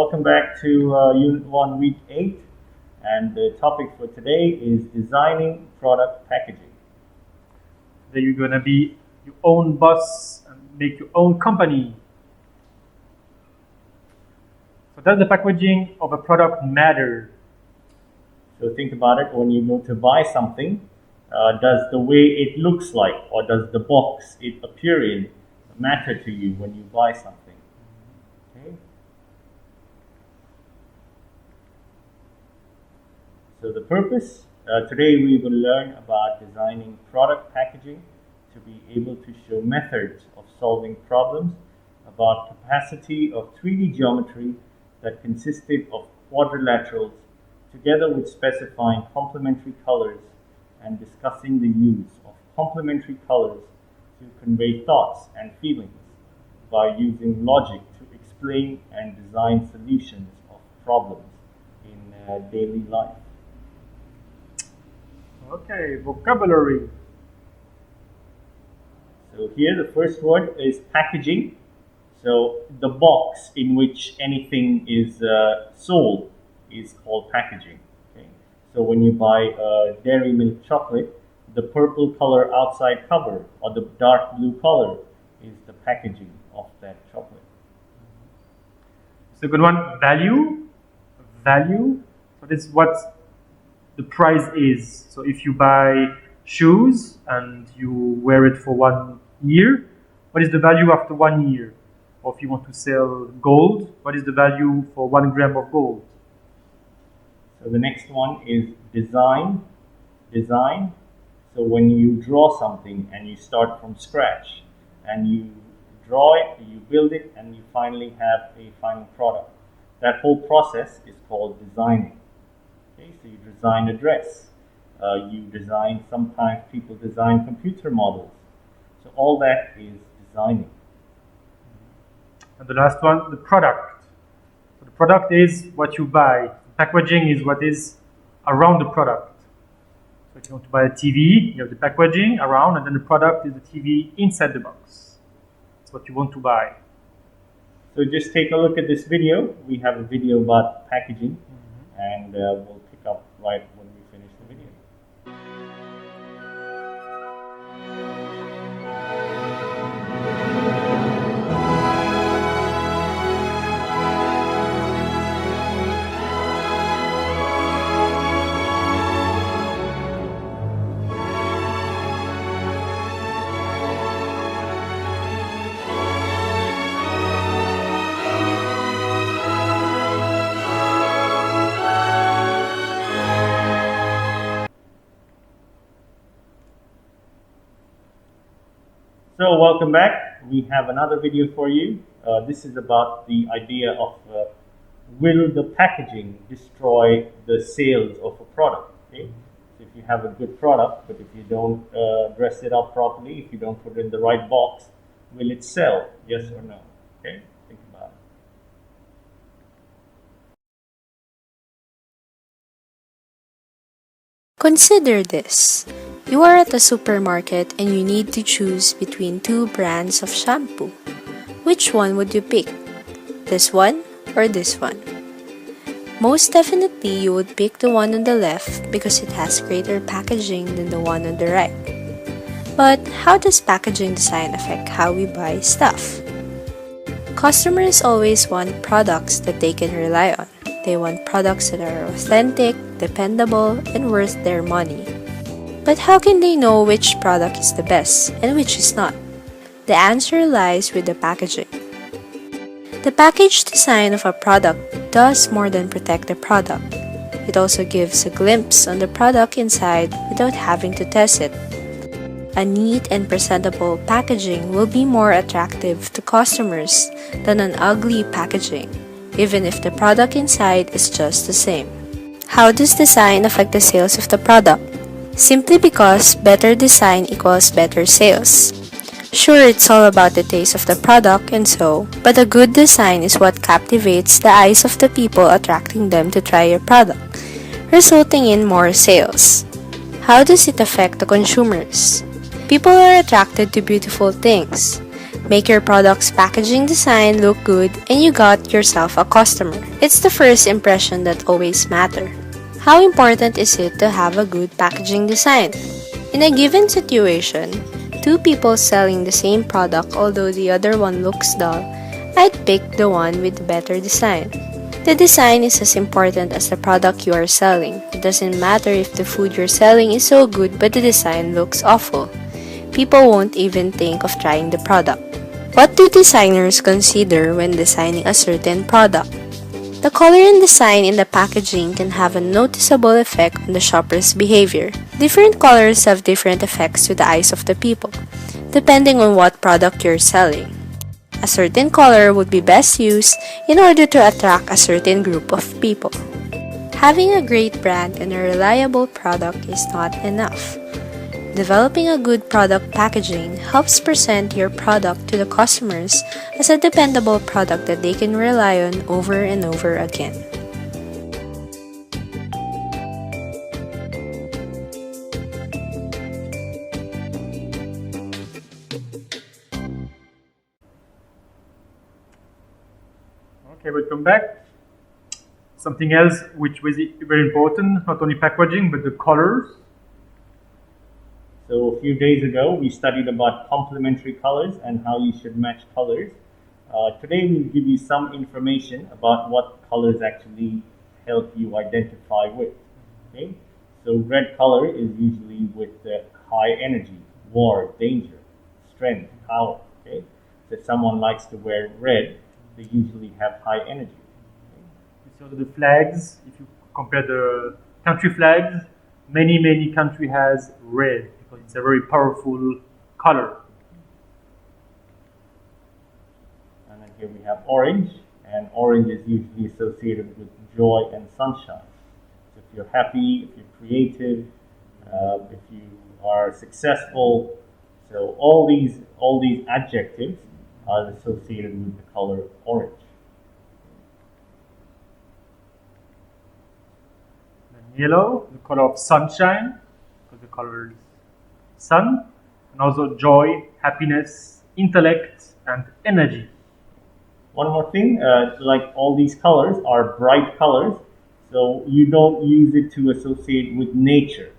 welcome back to Unit 1, Week 8, and the topic for today is designing product packaging. Today you're going to be your own boss and make your own company. So does the packaging of a product matter? So think about it, when you go to buy something, does the way it looks like or does the box it appear in matter to you when you buy something? Okay. So the purpose, today we will learn about designing product packaging to be able to show methods of solving problems about capacity of 3D geometry that consisted of quadrilaterals together with specifying complementary colors and discussing the use of complementary colors to convey thoughts and feelings by using logic to explain and design solutions of problems in daily life. Okay, vocabulary. So here the first word is packaging. So the box in which anything is sold is called packaging. Okay? So when you buy a dairy milk chocolate, the purple color outside cover or the dark blue color is the packaging of that chocolate. Second one, value. Value. So this is what the price is. So if you buy shoes and you wear it for 1 year, what is the value after 1 year? Or if you want to sell gold, what is the value for 1 gram of gold? So the next one is design. Design. So when you draw something and you start from scratch and you draw it, you build it, and you finally have a final product. That whole process is called designing. Okay, so you design a dress. You design, sometimes people design computer models. So all that is designing. And the last one, the product. So the product is what you buy. Packaging is what is around the product. So if you want to buy a TV, you have the packaging around, and then the product is the TV inside the box. That's what you want to buy. So just take a look at this video. We have a video about packaging, and we'll pick up right when we finish the video. So welcome back. We have another video for you. This is about the idea of will the packaging destroy the sales of a product? Okay? So if you have a good product, but if you don't dress it up properly, if you don't put it in the right box, will it sell? Yes or no? Okay, think about it. Consider this. You are at a supermarket and you need to choose between 2 brands of shampoo. Which one would you pick? This one or this one? Most definitely you would pick the one on the left because it has greater packaging than the one on the right. But how does packaging design affect how we buy stuff? Customers always want products that they can rely on. They want products that are authentic, dependable, and worth their money. But how can they know which product is the best and which is not? The answer lies with the packaging. The package design of a product does more than protect the product. It also gives a glimpse on the product inside without having to test it. A neat and presentable packaging will be more attractive to customers than an ugly packaging, even if the product inside is just the same. How does design affect the sales of the product? Simply because better design equals better sales. Sure, it's all about the taste of the product and so, but a good design is what captivates the eyes of the people, attracting them to try your product, resulting in more sales. How does it affect the consumers? People are attracted to beautiful things. Make your product's packaging design look good and you got yourself a customer. It's the first impression that always matters. How important is it to have a good packaging design? In a given situation, two people selling the same product although the other one looks dull, I'd pick the one with the better design. The design is as important as the product you are selling. It doesn't matter if the food you're selling is so good but the design looks awful. People won't even think of trying the product. What do designers consider when designing a certain product? The color and design in the packaging can have a noticeable effect on the shopper's behavior. Different colors have different effects to the eyes of the people, depending on what product you're selling. A certain color would be best used in order to attract a certain group of people. Having a great brand and a reliable product is not enough. Developing a good product packaging helps present your product to the customers as a dependable product that they can rely on over and over again. Okay, welcome back. Something else which was very important, not only packaging, but the colors. So a few days ago, we studied about complementary colors and how you should match colors. Today, we'll give you some information about what colors actually help you identify with. Okay, so red color is usually with high energy, war, danger, strength, power. Okay, so if someone likes to wear red, they usually have high energy. So the flags, if you compare the country flags, many country has red because it's a very powerful color. And then here we have orange, and orange is usually associated with joy and sunshine. So if you're happy, if you're creative, if you are successful, so all these adjectives are associated with the color orange. And yellow, the color of sunshine, because the color is sun, and also joy, happiness, intellect, and energy. One more thing, like all these colors are bright colors, so you don't use it to associate with nature.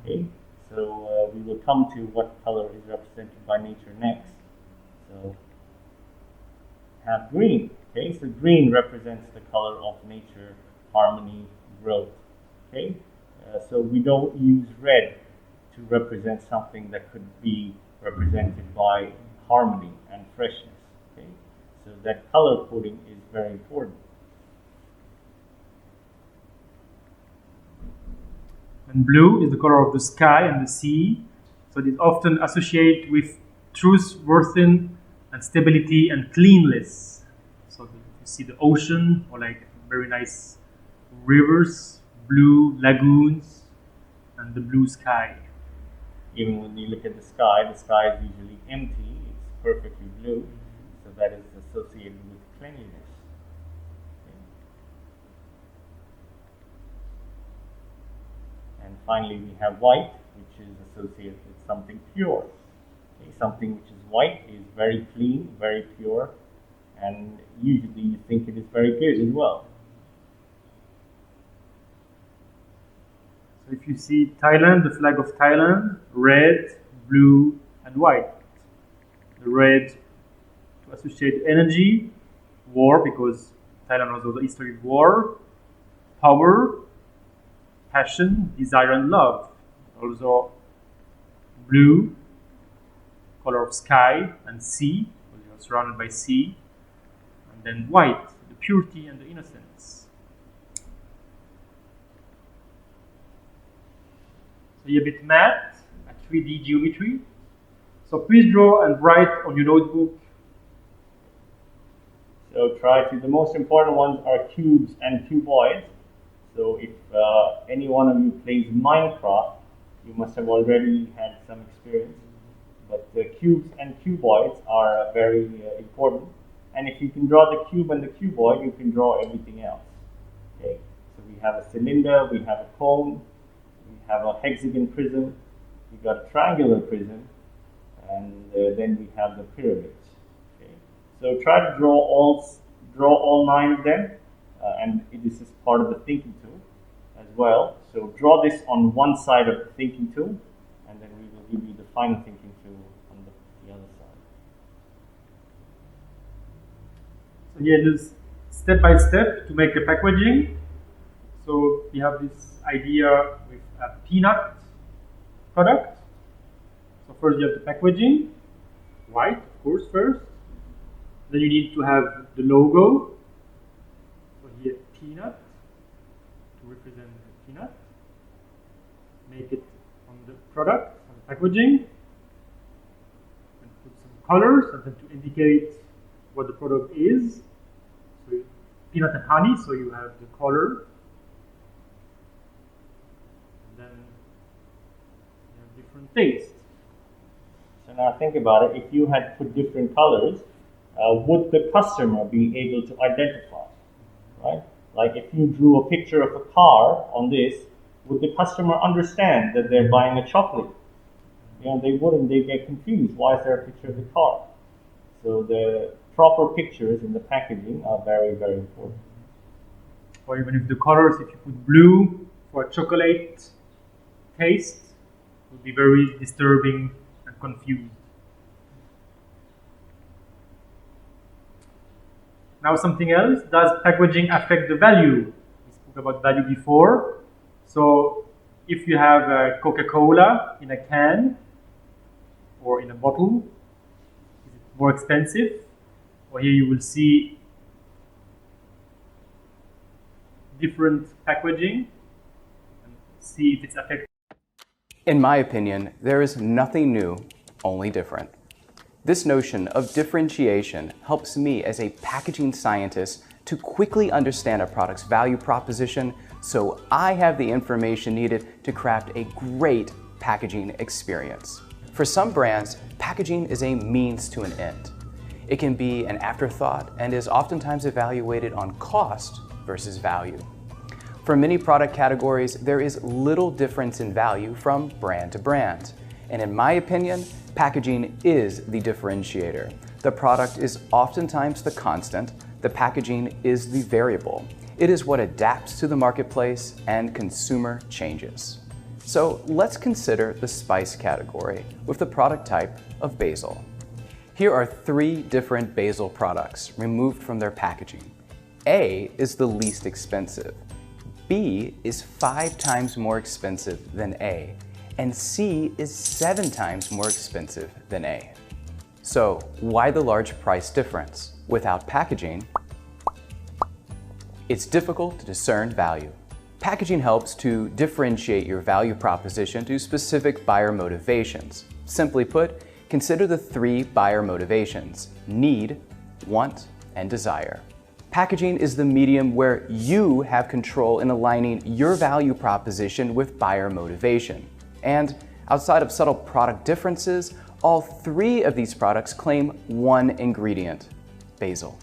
Okay, so we will come to what color is represented by nature next. So have green. Okay, so green represents the color of nature, harmony, growth. Okay, so we don't use red to represent something that could be represented by harmony and freshness. Okay, so that color coding is very important. And blue is the color of the sky and the sea, so it is often associated with truthworthiness and stability and cleanness. So you see the ocean or like very nice rivers, blue lagoons, and the blue sky. Even when you look at the sky is usually empty, it's perfectly blue, so that is associated with cleanliness. Okay. And finally we have white, which is associated with something pure. Okay. Something which is white is very clean, very pure, and usually you think it is very good as well. So if you see Thailand, the flag of Thailand, red, blue, and white. The red to associate energy, war, because Thailand has also history of war, power, passion, desire, and love. Also blue, color of sky and sea, because you're surrounded by sea. And then white, the purity and the innocence. So a bit math, a 3D geometry. So please draw and write on your notebook. So the most important ones are cubes and cuboids. So if any one of you plays Minecraft, you must have already had some experience. But the cubes and cuboids are very important. And if you can draw the cube and the cuboid, you can draw everything else. Okay. So we have a cylinder, we have a cone, we have a hexagon prism, we got a triangular prism, and then we have the pyramids. So try to draw all 9 of them, and this is part of the thinking tool as well. So draw this on one side of the thinking tool, and then we will give you the final thinking tool on the other side. So here it is step by step to make the packaging. So we have this idea with a peanut product. So first you have the packaging, white of course first. Then you need to have the logo. So here peanut to represent the peanut. Make it on the product, on the packaging. And put some colors and then to indicate what the product is. So peanut and honey, so you have the color. And then you have different tastes. So now think about it. If you had put different colors, would the customer be able to identify, right? Like if you drew a picture of a car on this, would the customer understand that they're buying a chocolate? They wouldn't. They get confused. Why is there a picture of the car? So the proper pictures in the packaging are very, very important. Or even if the colors, if you put blue for a chocolate taste, it would be very disturbing and confused. Now something else, does packaging affect the value? We spoke about value before. So if you have a Coca-Cola in a can or in a bottle, is it more expensive? Or here you will see different packaging and see if it's affected. In my opinion, there is nothing new, only different. This notion of differentiation helps me as a packaging scientist to quickly understand a product's value proposition so I have the information needed to craft a great packaging experience. For some brands, packaging is a means to an end. It can be an afterthought and is oftentimes evaluated on cost versus value. For many product categories, there is little difference in value from brand to brand. And in my opinion, packaging is the differentiator. The product is oftentimes the constant, the packaging is the variable. It is what adapts to the marketplace and consumer changes. So let's consider the spice category with the product type of basil. Here are 3 different basil products removed from their packaging. A is the least expensive. B is 5 times more expensive than A. And C is 7 times more expensive than A. So why the large price difference? Without packaging, it's difficult to discern value. Packaging helps to differentiate your value proposition to specific buyer motivations. Simply put, consider the 3 buyer motivations: need, want, and desire. Packaging is the medium where you have control in aligning your value proposition with buyer motivation. And outside of subtle product differences, all 3 of these products claim one ingredient: basil.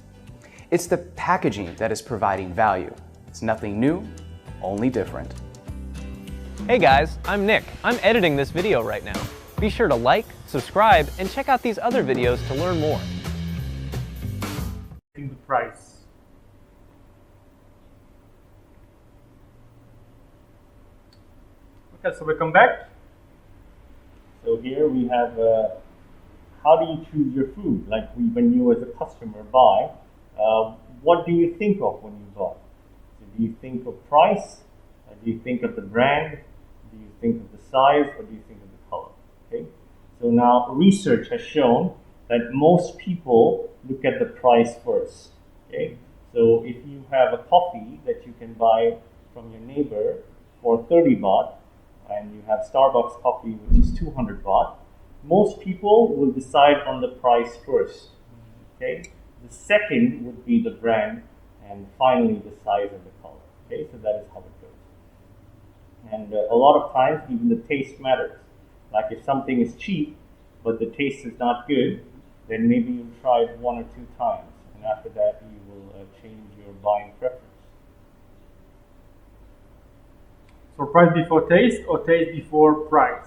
It's the packaging that is providing value. It's nothing new, only different. Hey guys, I'm Nick. I'm editing this video right now. Be sure to like, subscribe, and check out these other videos to learn more. The price. Okay, so we come back. So here we have how do you choose your food? Like when you as a customer buy, what do you think of when you buy? So do you think of price? Do you think of the brand? Do you think of the size? Or do you think of the color? Okay. So now research has shown that most people look at the price first. Okay. So if you have a coffee that you can buy from your neighbor for 30 baht, and you have Starbucks coffee which is 200 baht, most people will decide on the price first. Okay. The second would be the brand, and finally the size and the color. Okay, so that is how it goes. And a lot of times even the taste matters. Like if something is cheap but the taste is not good, then maybe you'll try it 1 or 2 times, and after that you will change your buying preference. So price before taste or taste before price?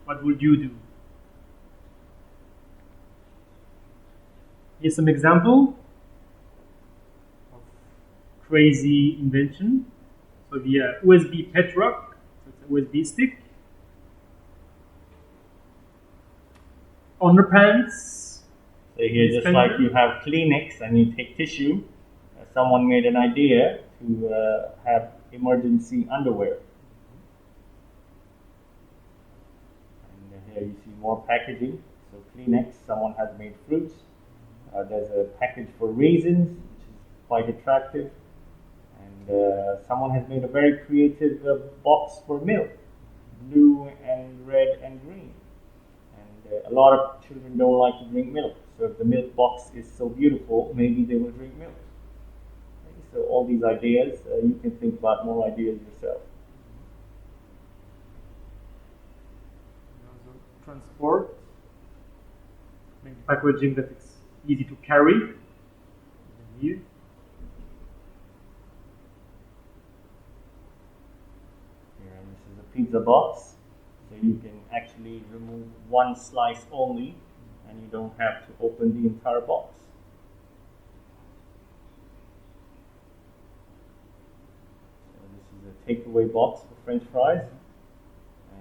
What would you do? Here's some example of crazy invention. So the USB pet rock, so it's a USB stick. Underpants. So here, just like you have Kleenex and you take tissue, someone made an idea to have emergency underwear. And here you see more packaging. So Kleenex, someone has made fruits. There's a package for raisins, which is quite attractive. And someone has made a very creative box for milk, blue and red and green. And a lot of children don't like to drink milk. So if the milk box is so beautiful, maybe they will drink milk. Okay, so all these ideas, you can think about more ideas yourself. Transport. Make packaging that is easy to carry. Here. This is a pizza box. So you can actually remove one slice only and you don't have to open the entire box. So this is a takeaway box for French fries.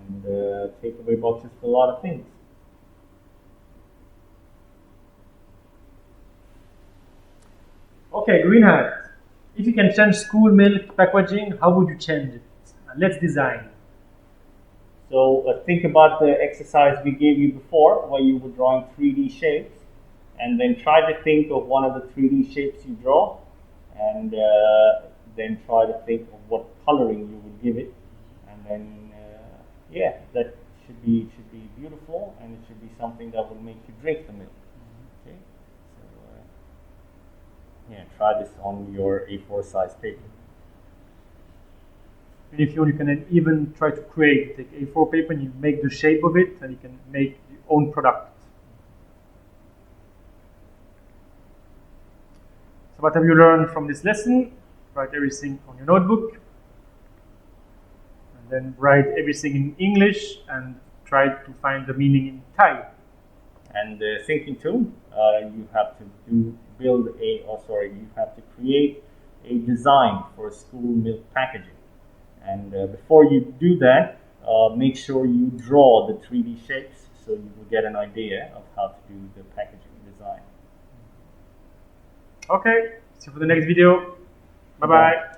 And takeaway boxes for a lot of things. Okay, Green Hat. If you can change school milk packaging, how would you change it? Let's design. So think about the exercise we gave you before, where you were drawing 3D shapes, and then try to think of one of the 3D shapes you draw, and then try to think of what coloring you would give it, and then yeah, that should be beautiful, and it should be something that will make you drink the milk. Okay, so yeah, try this on your A4 size paper. And if you want, you can even try to take A4 paper and you make the shape of it, and you can make your own product. So what have you learned from this lesson? Write everything on your notebook, and then write everything in English and try to find the meaning in Thai. And thinking too, you have to you have to create a design for school milk packaging. And before you do that, make sure you draw the 3D shapes so you will get an idea of how to do the packaging design. Okay, see you for the next video. Bye-bye.